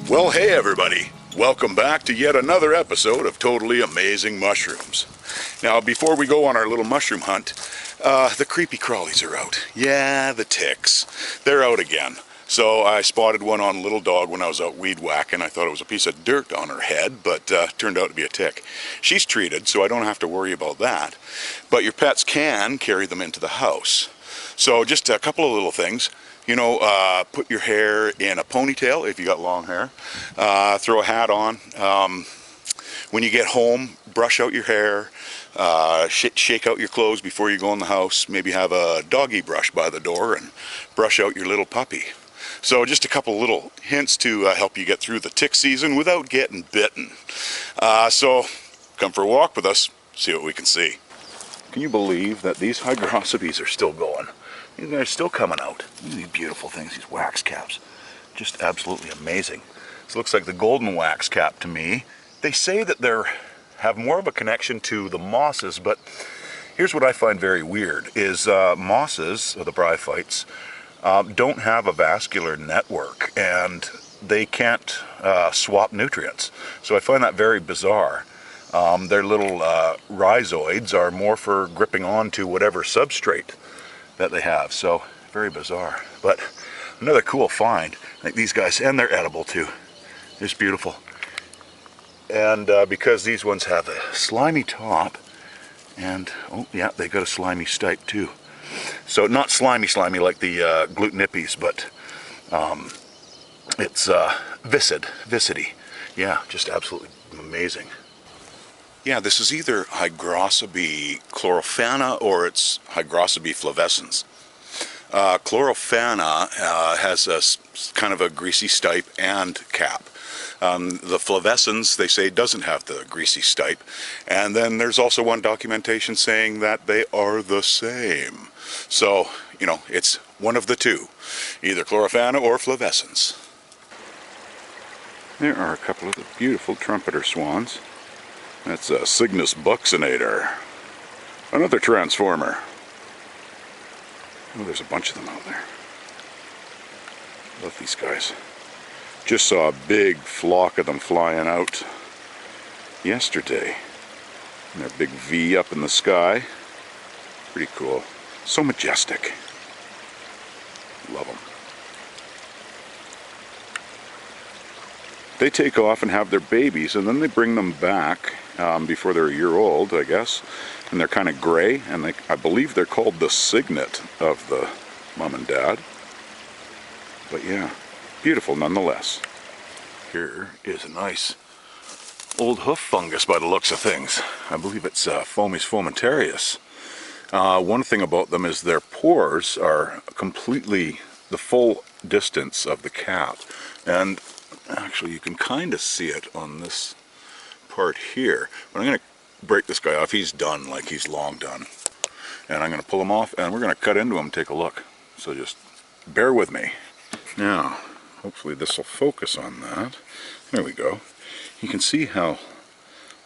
Well, hey everybody, welcome back to yet another episode of Totally Amazing Mushrooms. Now, before we go on our little mushroom hunt, the creepy crawlies are out. Yeah, the ticks. They're out again. So I spotted one on Little Dog when I was out weed whacking. I thought it was a piece of dirt on her head, but turned out to be a tick. She's treated, so I don't have to worry about that. But your pets can carry them into the house. So just a couple of little things. You know, put your hair in a ponytail if you got long hair. Throw a hat on. When you get home, brush out your hair. Shake out your clothes before you go in the house. Maybe have a doggy brush by the door and brush out your little puppy. So just a couple little hints to help you get through the tick season without getting bitten. So come for a walk with us, see what we can see. Can you believe that these hygrocebees are still going? These guys are still coming out. Look at these beautiful things, these wax caps. Just absolutely amazing. This looks like the golden wax cap to me. They say that they have more of a connection to the mosses, but here's what I find very weird, is mosses, or the bryophytes, don't have a vascular network, and they can't swap nutrients. So I find that very bizarre. Their little rhizoids are more for gripping onto whatever substrate that they have, so very bizarre. But another cool find, like these guys, and they're edible too. It's beautiful. And because these ones have a slimy top, and oh yeah, they got a slimy stipe too. So not slimy like the glutenippies, but it's viscid. Yeah, just absolutely amazing. Yeah, this is either Hygroscebe chlorophanna or it's Hygroscebe flavescens. Chlorophanna has a kind of a greasy stipe and cap. The flavescens, they say, doesn't have the greasy stipe. And then there's also one documentation saying that they are the same. So, you know, it's one of the two, either chlorophanna or flavescens. There are a couple of the beautiful trumpeter swans. That's a Cygnus buccinator, another transformer. Oh, there's a bunch of them out there. Love these guys. Just saw a big flock of them flying out yesterday. And their big V up in the sky. Pretty cool. So majestic. Love them. They take off and have their babies, and then they bring them back before they're a year old, I guess. And they're kind of gray, and I believe they're called the signet of the mom and dad. But yeah, beautiful nonetheless. Here is a nice old hoof fungus by the looks of things. I believe it's Fomes fomentarius. One thing about them is their pores are completely the full distance of the cap. And actually, you can kind of see it on this part here. But I'm going to break this guy off. He's done, like he's long done. And I'm going to pull him off, and we're going to cut into him and take a look. So just bear with me. Now, hopefully this will focus on that. There we go. You can see how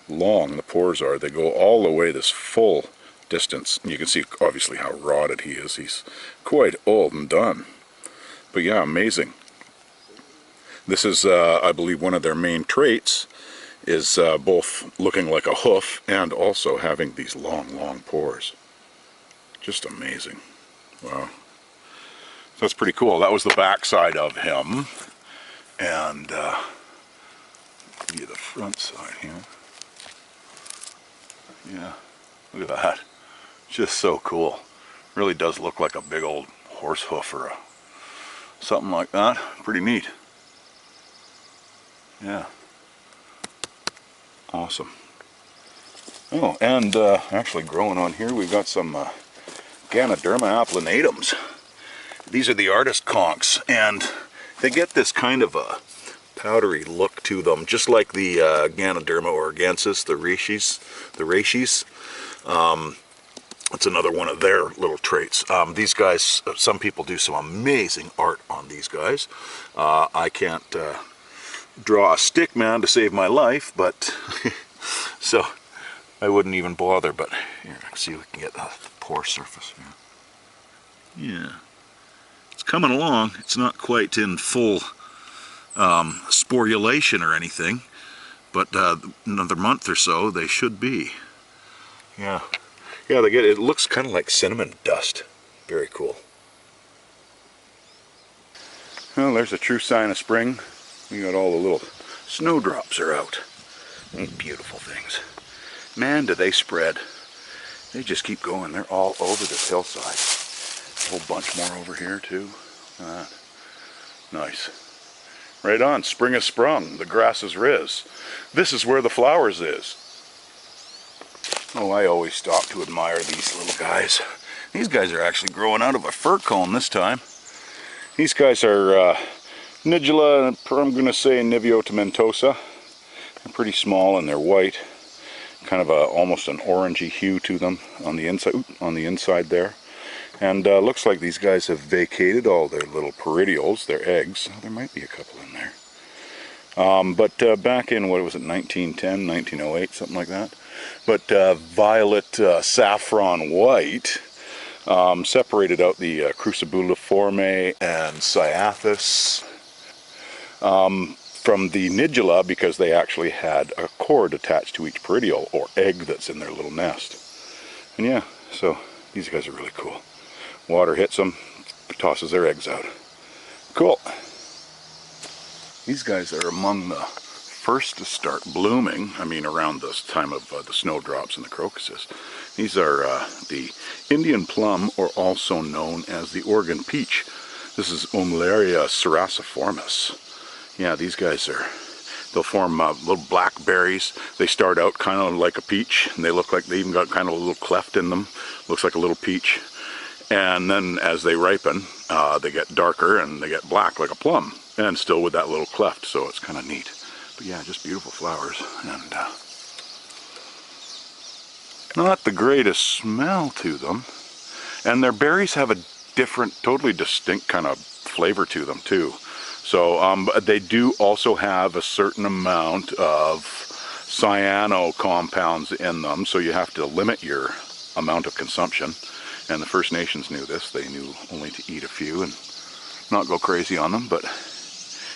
long the pores are. They go all the way this full distance. And you can see, obviously, how rotted he is. He's quite old and done. But yeah, amazing. This is, I believe, one of their main traits is both looking like a hoof and also having these long pores. Just amazing. Wow. So that's pretty cool. That was the back side of him. And give you the front side here. Yeah, look at that. Just so cool. Really does look like a big old horse hoof or something like that. Pretty neat. Yeah. Awesome. Oh, and actually growing on here, we've got some Ganoderma applinatum. These are the artist conchs, and they get this kind of a powdery look to them, just like the Ganoderma organsis, the reishi. That's another one of their little traits. These guys, some people do some amazing art on these guys. I can't draw a stick man to save my life, but so I wouldn't even bother. But here, let's see if we can get the pore surface here. Yeah, it's coming along. It's not quite in full sporulation or anything, but another month or so they should be. Yeah, yeah, they get, it looks kind of like cinnamon dust. Very cool. Well, there's a true sign of spring. We got all the little snowdrops are out. Ain't beautiful things. Man, do they spread. They just keep going. They're all over this hillside. A whole bunch more over here too. Nice. Right on, spring has sprung, the grass is riz. This is where the flowers is. Oh, I always stop to admire these little guys. These guys are actually growing out of a fir cone this time. These guys are Nidula, I'm going to say Nivio tomentosa. They're pretty small and they're white. Kind of almost an orangey hue to them on the inside there. And looks like these guys have vacated all their little peridioles, their eggs. There might be a couple in there. But back in, what was it, 1910, 1908, something like that. But violet saffron white separated out the crucibuliforme and cyathus from the nidula, because they actually had a cord attached to each peridiole or egg that's in their little nest. And yeah, so these guys are really cool. Water hits them, tosses their eggs out. Cool. These guys are among the first to start blooming. I mean, around this time of the snowdrops and the crocuses. These are the Indian plum, or also known as the Oregon peach. This is Umbellia cerasiformis. Yeah, these guys they'll form little black berries. They start out kind of like a peach, and they look like they even got kind of a little cleft in them. Looks like a little peach. And then as they ripen, they get darker and they get black like a plum, and still with that little cleft, so it's kind of neat. But yeah, just beautiful flowers, and not the greatest smell to them. And their berries have a different, totally distinct kind of flavor to them too. So they do also have a certain amount of cyano compounds in them, so you have to limit your amount of consumption. And the First Nations knew this. They knew only to eat a few and not go crazy on them. But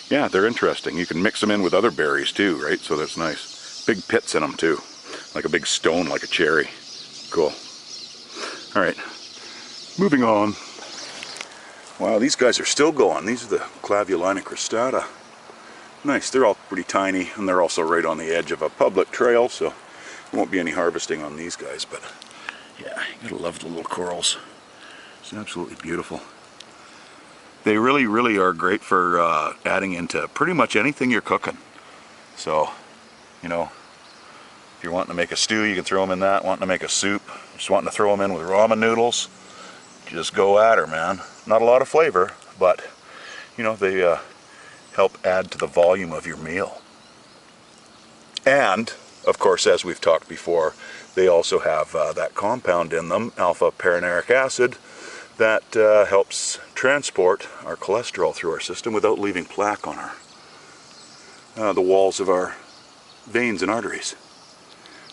yeah, they're interesting. You can mix them in with other berries too, right? So that's nice. Big pits in them too. Like a big stone, like a cherry. Cool. All right, moving on. Wow, these guys are still going. These are the Clavulina cristata. Nice, they're all pretty tiny, and they're also right on the edge of a public trail, so there won't be any harvesting on these guys, but yeah, you gotta love the little corals. It's absolutely beautiful. They really, really are great for adding into pretty much anything you're cooking. So, you know, if you're wanting to make a stew, you can throw them in that. Wanting to make a soup, just wanting to throw them in with ramen noodles, just go at her, man. Not a lot of flavor, but, you know, they help add to the volume of your meal. And, of course, as we've talked before, they also have that compound in them, alpha-paraneric acid, that helps transport our cholesterol through our system without leaving plaque on the walls of our veins and arteries.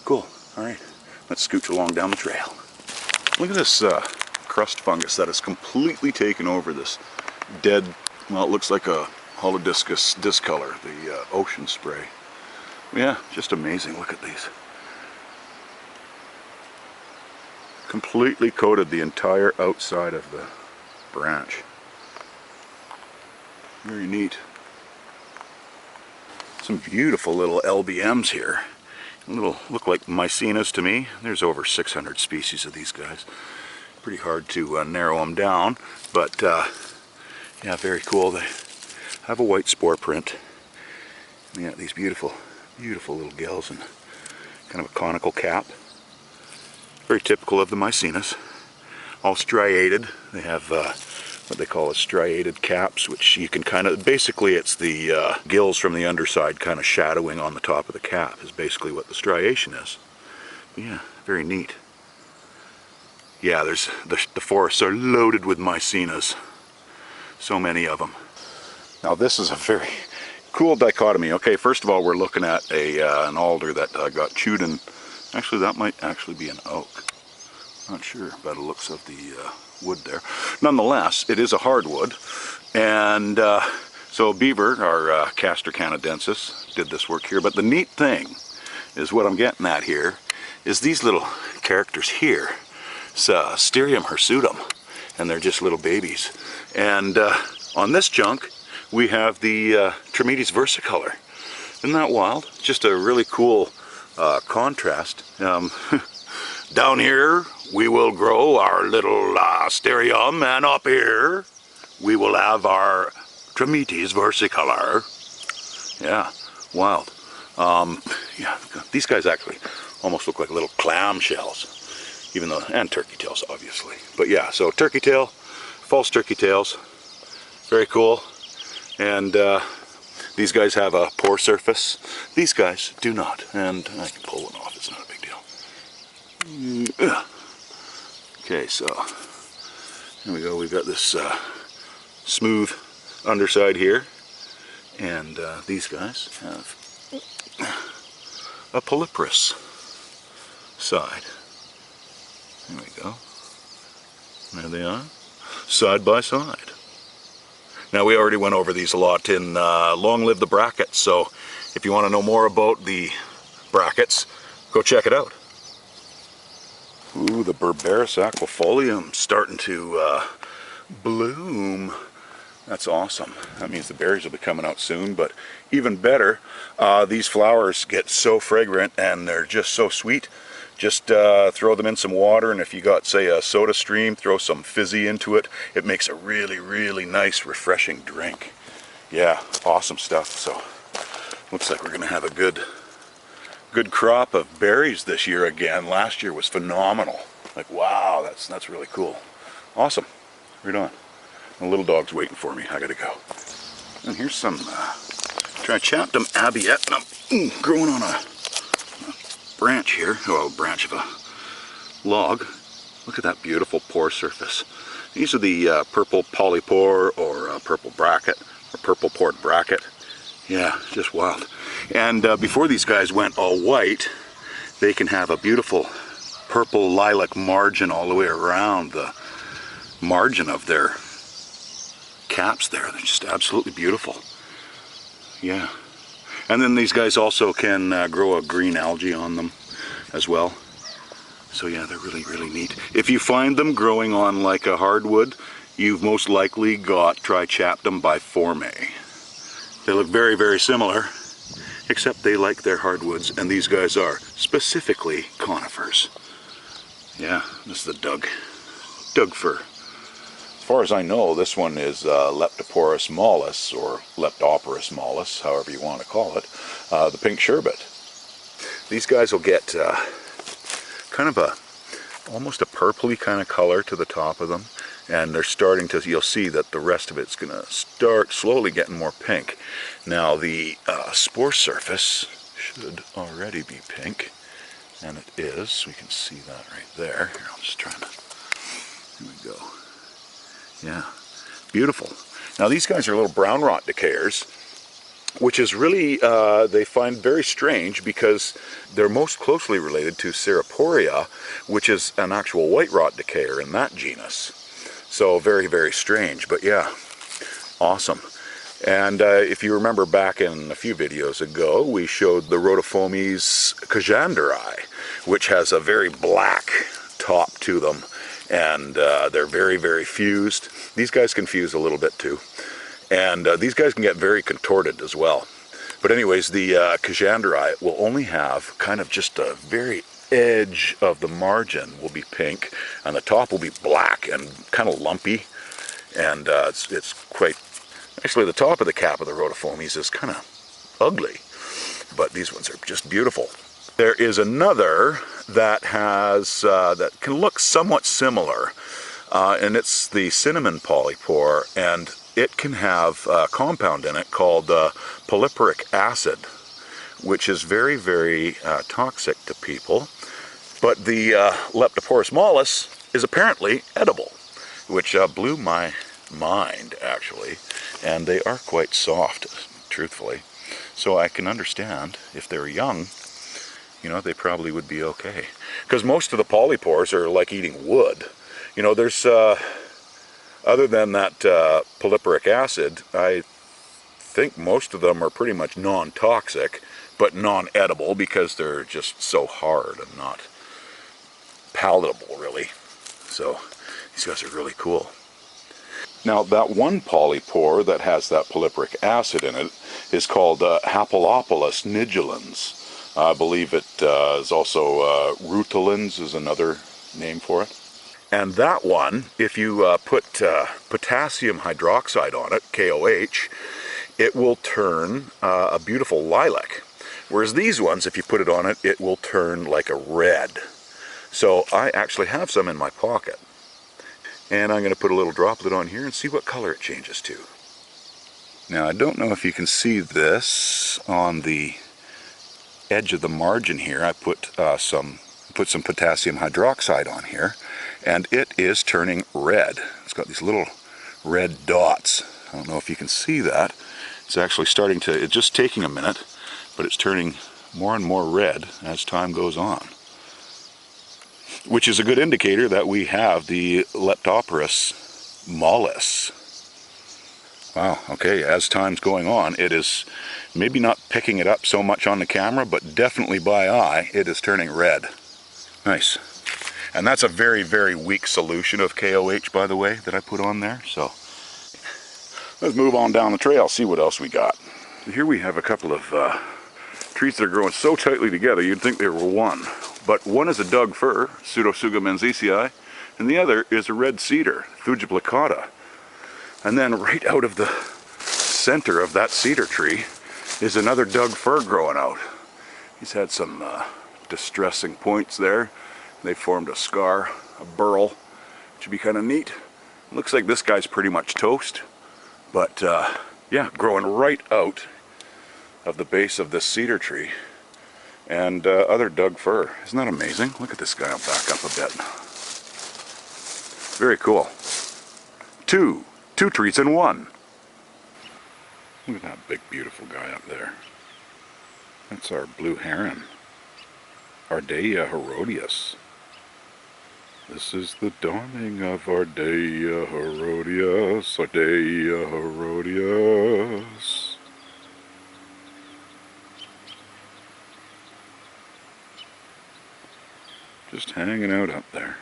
Cool. All right, let's scooch along down the trail. Look at this crust fungus that has completely taken over this dead, well, it looks like a holodiscus discolor, the ocean spray. Yeah, just amazing. Look at these. Completely coated the entire outside of the branch. Very neat. Some beautiful little LBMs here. Look like mycenas to me. There's over 600 species of these guys. Pretty hard to narrow them down, but yeah, very cool. They have a white spore print. And yeah, these beautiful, beautiful little gills and kind of a conical cap. Very typical of the mycenas. All striated. They have what they call a striated caps, which you can kind of, basically it's the gills from the underside kind of shadowing on the top of the cap is basically what the striation is. But yeah, very neat. Yeah, there's the forests are loaded with mycenas. So many of them. Now this is a very cool dichotomy. Okay, first of all, we're looking at an alder that got chewed, and actually that might actually be an oak. Not sure by the looks of the wood there. Nonetheless, it is a hardwood, and So Beaver, our Castor canadensis, did this work here. But the neat thing is what I'm getting at here is these little characters here. It's Sterium hirsutum, and they're just little babies. And on this junk, we have the Trametes versicolor. Isn't that wild? Just a really cool contrast. Down here, we will grow our little Sterium, and up here, we will have our Trametes versicolor. Yeah, wild. Yeah, these guys actually almost look like little clam shells, even though, and turkey tails, obviously. But yeah, so turkey tail, false turkey tails, very cool. And these guys have a pore surface. These guys do not, and I can pull one off. It's not a big deal. Okay, so here we go. We've got this smooth underside here, and these guys have a polyporous side. There we go. There they are, side by side. Now, we already went over these a lot in Long Live the Brackets, so if you want to know more about the brackets, go check it out. Ooh, the Berberis aquifolium starting to bloom. That's awesome. That means the berries will be coming out soon, but even better, these flowers get so fragrant and they're just so sweet. Just throw them in some water, and if you got, say, a soda stream, throw some fizzy into it. It makes a really, really nice, refreshing drink. Yeah, awesome stuff. So, looks like we're going to have a good crop of berries this year again. Last year was phenomenal. Like, wow, that's really cool. Awesome. Right on. The little dog's waiting for me. I gotta go. And here's some Trichaptum abiatinum growing on a branch here. Well, a branch of a log. Look at that beautiful pore surface. These are the purple polypore or purple bracket or purple pored bracket. Yeah, just wild. And before these guys went all white, they can have a beautiful purple lilac margin all the way around the margin of their caps there. They're just absolutely beautiful. Yeah. And then these guys also can grow a green algae on them as well. So yeah, they're really, really neat. If you find them growing on like a hardwood, you've most likely got Trichaptum biforme. They look very, very similar, except they like their hardwoods, and these guys are specifically conifers. Yeah, this is the Doug fir. As far as I know, this one is Leptoporus mollis, or Leptoporus mollis, however you want to call it, the pink sherbet. These guys will get kind of almost a purpley kind of color to the top of them, and they're starting to, you'll see that the rest of it's going to start slowly getting more pink. Now the spore surface should already be pink, and it is. We can see that right there. Here, I'll just try to, here we go. Yeah, beautiful. Now these guys are little brown rot decayers, which is really, they find very strange because they're most closely related to Ceroporia, which is an actual white rot decayer in that genus. So very, very strange, but yeah, awesome. And if you remember back in a few videos ago, we showed the Rhodophomys kajanderi, which has a very black top to them. And they're very, very fused. These guys can fuse a little bit too. And these guys can get very contorted as well. But anyways, the kajanderi will only have kind of just a very edge of the margin will be pink, and the top will be black and kind of lumpy. And it's quite, actually the top of the cap of the Rhodophomys is kind of ugly. But these ones are just beautiful. There is another that has that can look somewhat similar, and it's the cinnamon polypore, and it can have a compound in it called polyporic acid, which is very, very toxic to people. But the Leptoporus mollis is apparently edible, which blew my mind actually, and they are quite soft, truthfully. So I can understand if they're young, you know, they probably would be okay. Because most of the polypores are like eating wood. You know, there's, other than that polyporic acid, I think most of them are pretty much non-toxic, but non-edible because they're just so hard and not palatable, really. So these guys are really cool. Now, that one polypore that has that polyporic acid in it is called Hapalopolis nigilans. I believe it is also rutilans is another name for it. And that one, if you put potassium hydroxide on it, KOH, it will turn a beautiful lilac. Whereas these ones, if you put it on it, it will turn like a red. So I actually have some in my pocket. And I'm going to put a little droplet on here and see what color it changes to. Now, I don't know if you can see this on the edge of the margin here. I put some potassium hydroxide on here, and it is turning red. It's got these little red dots. I don't know if you can see that. It's actually starting to, it's just taking a minute, but it's turning more and more red as time goes on, which is a good indicator that we have the Leptoporus mollis. Wow, okay, as time's going on, it is maybe not picking it up so much on the camera, but definitely by eye, it is turning red. Nice. And that's a very, very weak solution of KOH, by the way, that I put on there. So let's move on down the trail, see what else we got. Here we have a couple of trees that are growing so tightly together, you'd think they were one. But one is a Doug fir, Pseudotsuga menziesii, and the other is a red cedar, Thuja plicata. And then right out of the center of that cedar tree is another Doug fir growing out. He's had some distressing points there. They formed a scar, a burl, which would be kind of neat. Looks like this guy's pretty much toast. But yeah, growing right out of the base of this cedar tree. And other Doug fir. Isn't that amazing? Look at this guy. I'll back up a bit. Very cool. Two trees in one. Look at that big, beautiful guy up there. That's our blue heron. Ardea herodias. This is the dawning of Ardea herodias. Ardea herodias. Just hanging out up there.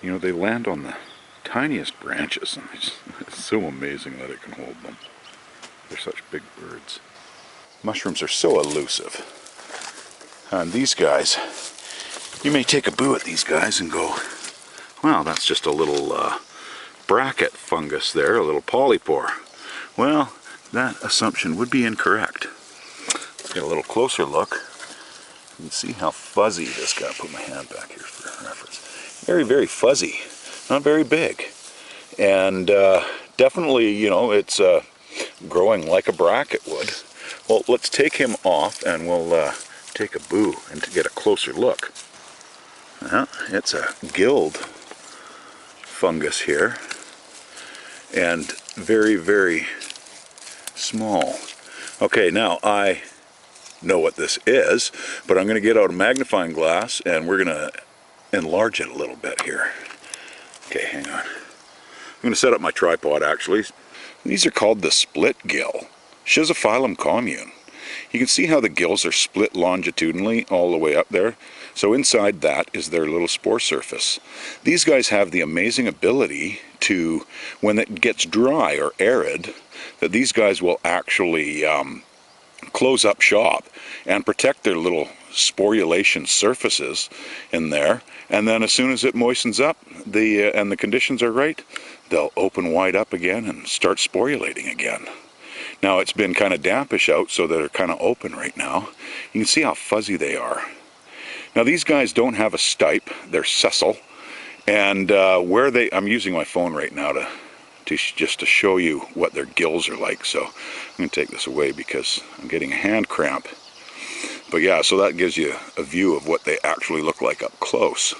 You know, they land on the tiniest branches, and it's so amazing that it can hold them. They're such big birds. Mushrooms are so elusive. And these guys, you may take a boo at these guys and go, well, that's just a little bracket fungus there, a little polypore. Well, that assumption would be incorrect. Let's get a little closer look. You can see how fuzzy this guy. Put my hand back here for reference. Very, very fuzzy. Not very big. And definitely, you know, it's growing like a bracket would. Well, let's take him off and we'll take a boo and to get a closer look. Well, it's a guild fungus here. And very, very small. Okay, now I know what this is, but I'm going to get out a magnifying glass and we're going to enlarge it a little bit here. Okay, hang on. I'm going to set up my tripod actually. These are called the split gill, Schizophyllum commune. You can see how the gills are split longitudinally all the way up there. So inside that is their little spore surface. These guys have the amazing ability to, when it gets dry or arid, that these guys will actually close up shop and protect their little sporulation surfaces in there, and then as soon as it moistens up and the conditions are right, they'll open wide up again and start sporulating again. Now it's been kind of dampish out, so they're kind of open right now. You can see how fuzzy they are. Now these guys don't have a stipe, they're sessile, and I'm using my phone right now just to show you what their gills are like. So I'm going to take this away because I'm getting a hand cramp. But yeah, so that gives you a view of what they actually look like up close.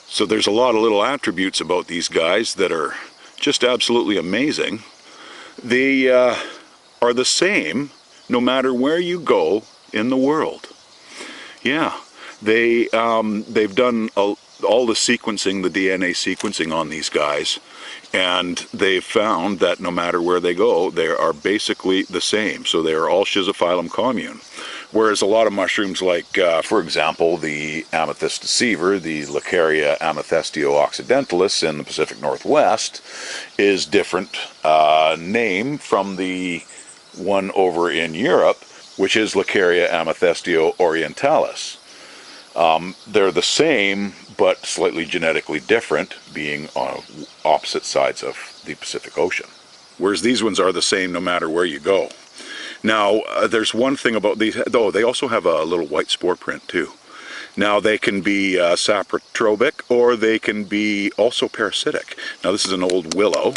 So there's a lot of little attributes about these guys that are just absolutely amazing. They are the same no matter where you go in the world. Yeah, they've done all the sequencing, the DNA sequencing on these guys, and they've found that no matter where they go, they are basically the same. So they are all Schizophyllum commune. Whereas a lot of mushrooms, like, for example, the amethyst deceiver, the Lacaria amethystio occidentalis in the Pacific Northwest, is different name from the one over in Europe, which is Lacaria amethystio orientalis. They're the same, but slightly genetically different, being on opposite sides of the Pacific Ocean. Whereas these ones are the same no matter where you go. Now, there's one thing about these, though, they also have a little white spore print too. Now, they can be saprotropic, or they can be also parasitic. Now, this is an old willow,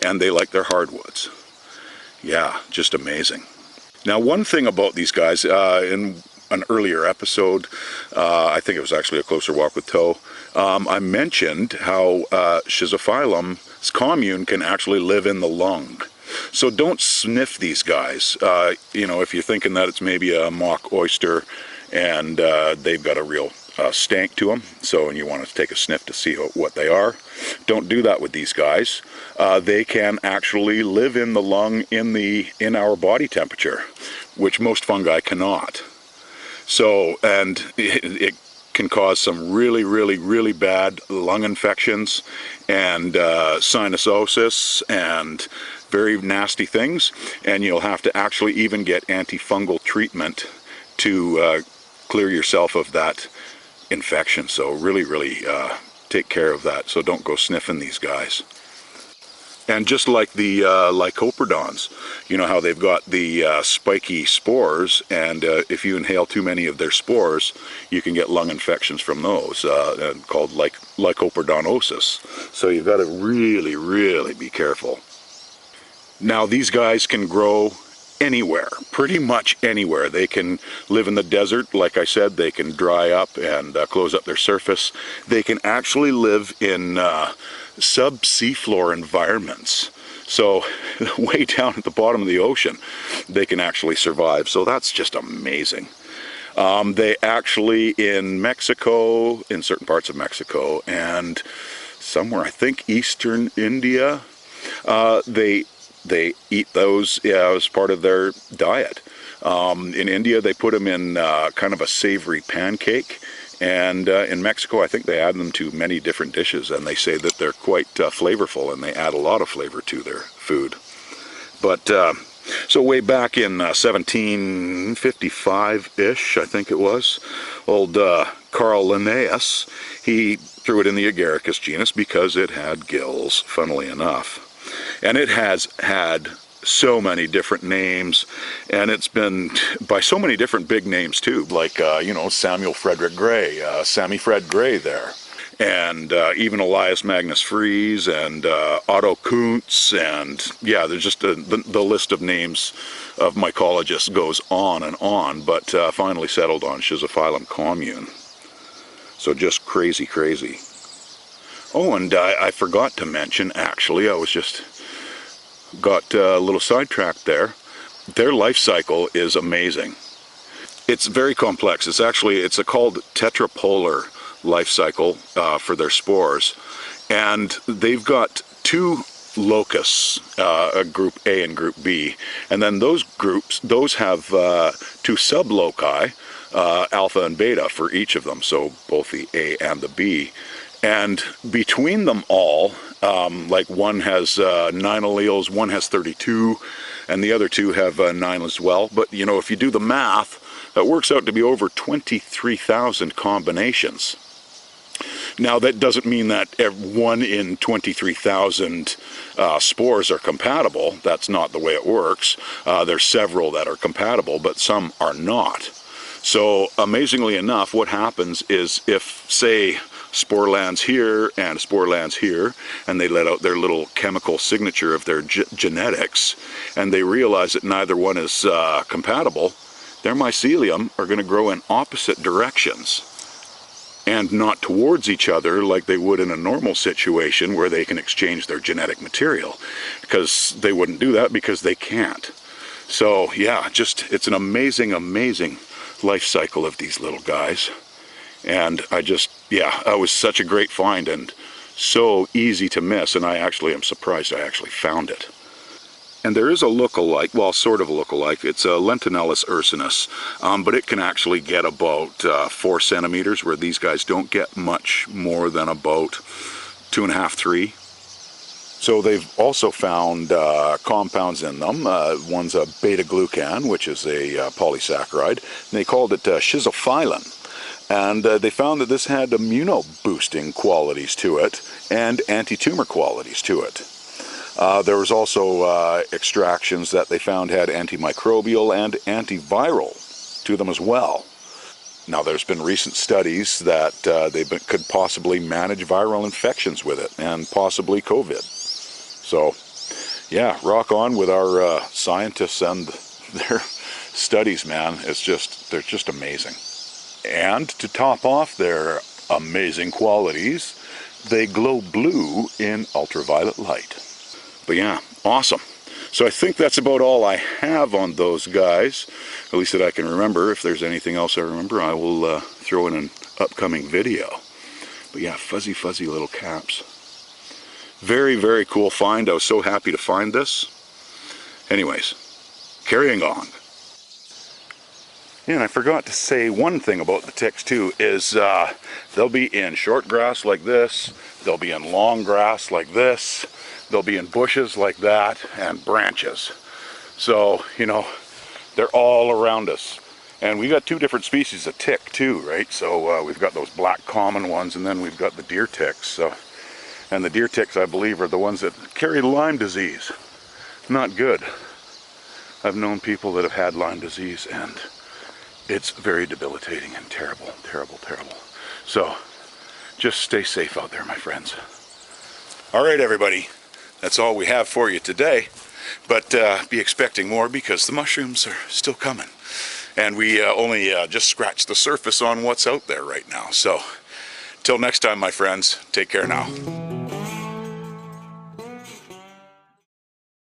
and they like their hardwoods. Yeah, just amazing. Now, one thing about these guys, in an earlier episode, I think it was actually a Closer Walk with Toe, I mentioned how Schizophyllum's commune can actually live in the lung. So don't sniff these guys. You know, if you're thinking that it's maybe a mock oyster and they've got a real stank to them, so and you want to take a sniff to see what they are, don't do that with these guys. They can actually live in the lung in our body temperature, which most fungi cannot. So, and it can cause some really bad lung infections and sinusosis and very nasty things, and you'll have to actually even get antifungal treatment to clear yourself of that infection. So really take care of that. So don't go sniffing these guys. And just like the lycoprodons, you know how they've got the spiky spores, and if you inhale too many of their spores, you can get lung infections from those, called lycoprodonosis. So you've got to really be careful. Now, these guys can grow anywhere, pretty much anywhere. They can live in the desert, like I said. They can dry up and close up their surface. They can actually live in sub-seafloor environments. So way down at the bottom of the ocean, they can actually survive. So that's just amazing. They actually, in Mexico, in certain parts of Mexico, and somewhere, I think, eastern India, they eat those as part of their diet. In India, they put them in kind of a savory pancake. And in Mexico, I think they add them to many different dishes, and they say that they're quite flavorful, and they add a lot of flavor to their food. But so way back in 1755-ish, I think it was, old Carl Linnaeus, he threw it in the Agaricus genus because it had gills, funnily enough. And it has had so many different names, and it's been by so many different big names too, like you know, Samuel Frederick Gray, Sammy Fred Gray there, and even Elias Magnus Fries and Otto Kuntz, and yeah, there's just the list of names of mycologists goes on and on, but finally settled on Schizophyllum commune. So just crazy. Oh, and I forgot to mention, actually, I was just got a little sidetracked there. Their life cycle is amazing. It's very complex. It's a called tetrapolar life cycle for their spores, and they've got two locus, group A and group B, and then those have two subloci, alpha and beta for each of them, so both the A and the B. And between them all, like one has 9 alleles, one has 32, and the other two have 9 as well. But you know, if you do the math, that works out to be over 23,000 combinations. Now, that doesn't mean that 1 in 23,000 spores are compatible. That's not the way it works. There's several that are compatible, but some are not. So amazingly enough, what happens is if, say, spore lands here and spore lands here, and they let out their little chemical signature of their genetics, and they realize that neither one is compatible, their mycelium are going to grow in opposite directions and not towards each other like they would in a normal situation where they can exchange their genetic material, because they wouldn't do that because they can't. So yeah, it's an amazing life cycle of these little guys. And it was such a great find and so easy to miss, and I actually am surprised I actually found it. And there is a look-alike, well, sort of a look-alike. It's a Lentinellus ursinus, but it can actually get about 4 centimeters, where these guys don't get much more than about 2.5, 3. So they've also found compounds in them. One's a beta-glucan, which is a polysaccharide, and they called it schizophyllin. And they found that this had immuno-boosting qualities to it and anti-tumor qualities to it. There was also extractions that they found had antimicrobial and antiviral to them as well. Now, there's been recent studies that could possibly manage viral infections with it, and possibly COVID. So, yeah, rock on with our scientists and their studies, man. They're just amazing. And to top off their amazing qualities, they glow blue in ultraviolet light. But yeah, awesome. So I think that's about all I have on those guys, at least that I can remember. If there's anything else I remember, I will throw in an upcoming video. But yeah, fuzzy, fuzzy little caps. Very, very cool find. I was so happy to find this. Anyways, carrying on. Yeah, and I forgot to say one thing about the ticks too, is they'll be in short grass like this, they'll be in long grass like this, they'll be in bushes like that, and branches. So, you know, they're all around us. And we got 2 different species of tick too, right? So we've got those black common ones, and then we've got the deer ticks. So, and the deer ticks, I believe, are the ones that carry Lyme disease. Not good. I've known people that have had Lyme disease, and it's very debilitating and terrible, terrible, terrible. So, just stay safe out there, my friends. All right, everybody. That's all we have for you today. But be expecting more, because the mushrooms are still coming. And we only just scratched the surface on what's out there right now. So, till next time, my friends, take care now.